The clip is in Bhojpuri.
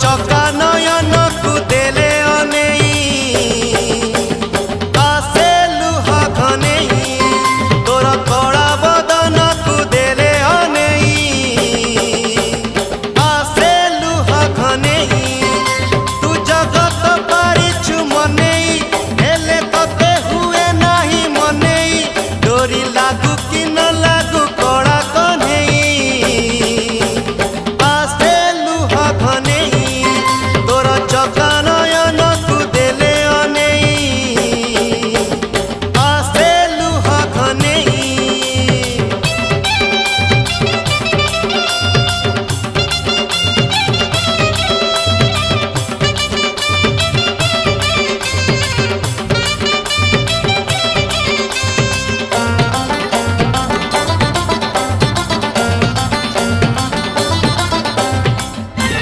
चका नयन को देले अनेई आसे लुहा घनेई तोर कड़ा बदन को देले अनेई आसे लुहा घनेई